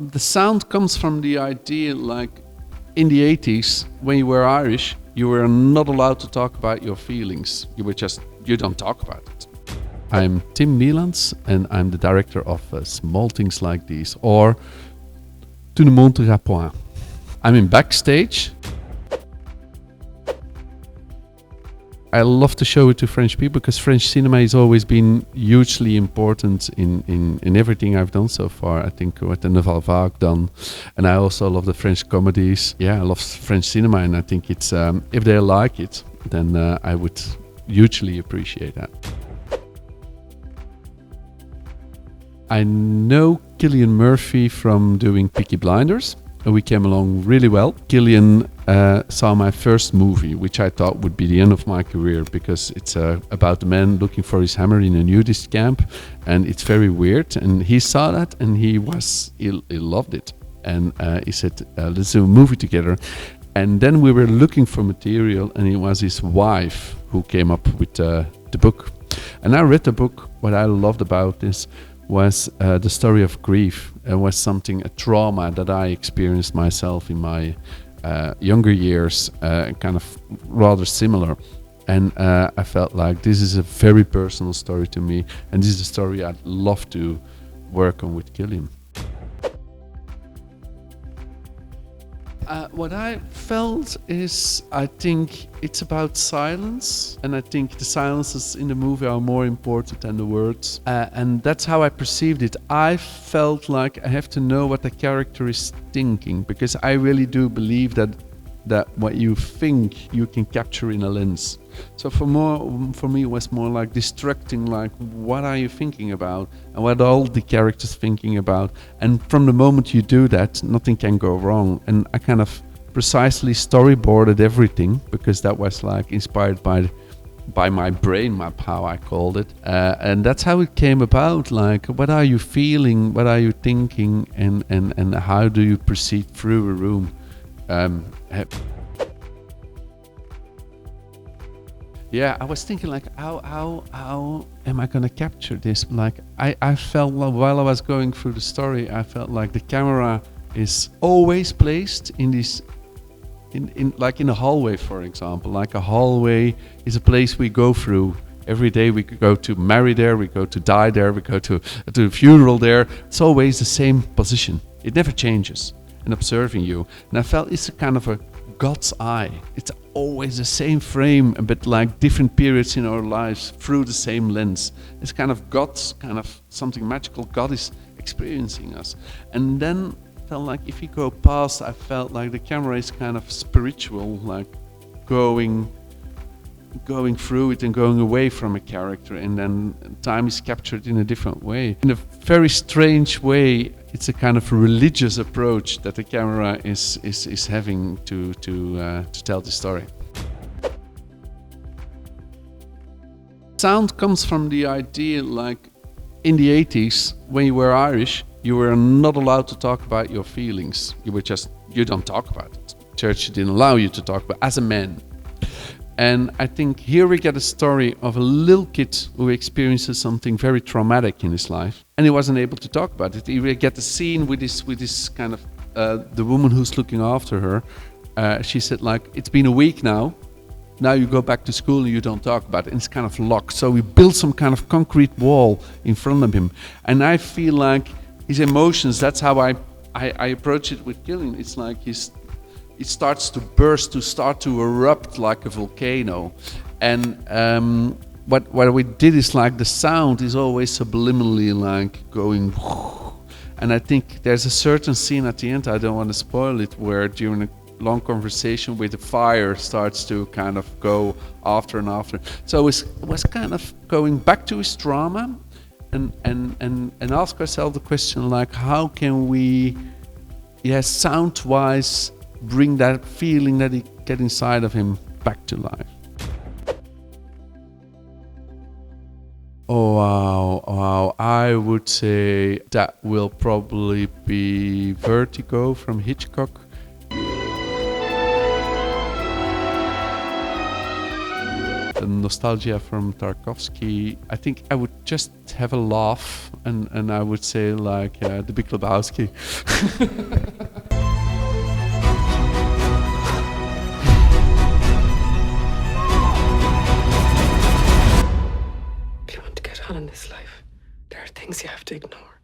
The sound comes from the idea, like in the 80s, when you were Irish, you were not allowed to talk about your feelings. You don't talk about it. I'm Tim Mielants, and I'm the director of Small Things Like These, or TU NE MENTIRAS POINT. I'm in Backstage. I love to show it to French people because French cinema has always been hugely important in everything I've done so far. I think what the Nouvelle Vague done, and I also love the French comedies. Yeah, I love French cinema, and I think it's if they like it, then I would hugely appreciate that. I know Cillian Murphy from doing Peaky Blinders, and we came along really well. Cillian saw my first movie, which I thought would be the end of my career because it's about a man looking for his hammer in a nudist camp, and it's very weird. And he saw that, and he loved it, and he said, "Let's do a movie together." And then we were looking for material, and it was his wife who came up with the book. And I read the book. What I loved about this was the story of grief. It was a trauma that I experienced myself in my younger years, kind of rather similar. And I felt like this is a very personal story to me, and this is a story I'd love to work on with Cillian. What I felt is, I think it's about silence, and I think the silences in the movie are more important than the words, and that's how I perceived it. I felt like I have to know what the character is thinking, because I really do believe that what you think you can capture in a lens. So for me it was more like distracting, like what are you thinking about and what are all the characters thinking about, and from the moment you do that, nothing can go wrong. And I kind of precisely storyboarded everything because that was like inspired by my brain map, how I called it, and that's how it came about. Like, what are you feeling, what are you thinking, and how do you proceed through a room. Yeah, I was thinking like, how am I gonna capture this? Like, I felt while I was going through the story, I felt like the camera is always placed in this, like in a hallway, for example. Like a hallway is a place we go through every day. We could go to marry there, we go to die there, we go to a funeral there. It's always the same position. It never changes. And observing you, and I felt it's a kind of a God's eye. It's always the same frame, but like different periods in our lives through the same lens. It's kind of God's, kind of something magical. God is experiencing us. And then I felt like if you go past, I felt like the camera is kind of spiritual, like going through it and going away from a character, and then time is captured in a different way. In a very strange way, it's a kind of religious approach that the camera is having to tell the story. Sound comes from the idea, like in the 80s, when you were Irish, you were not allowed to talk about your feelings. You don't talk about it. Church didn't allow you to talk about it as a man. And I think here we get a story of a little kid who experiences something very traumatic in his life, and he wasn't able to talk about it. We get the scene with this kind of the woman who's looking after her. She said, like, it's been a week now. Now you go back to school and you don't talk about it, and it's kind of locked. So we built some kind of concrete wall in front of him, and I feel like his emotions. That's how I approach it with Cillian. It's like it starts to burst, to start to erupt like a volcano. And what we did is, like, the sound is always subliminally like going, and I think there's a certain scene at the end, I don't want to spoil it, where during a long conversation with the fire starts to kind of go after and after. So it was kind of going back to his trauma and ask ourselves the question, like, how can we, sound-wise, bring that feeling that he get inside of him back to life. Oh wow, I would say that will probably be Vertigo from Hitchcock. the nostalgia from Tarkovsky, I think I would just have a laugh and I would say like The Big Lebowski. If you want to get on in this life, there are things you have to ignore.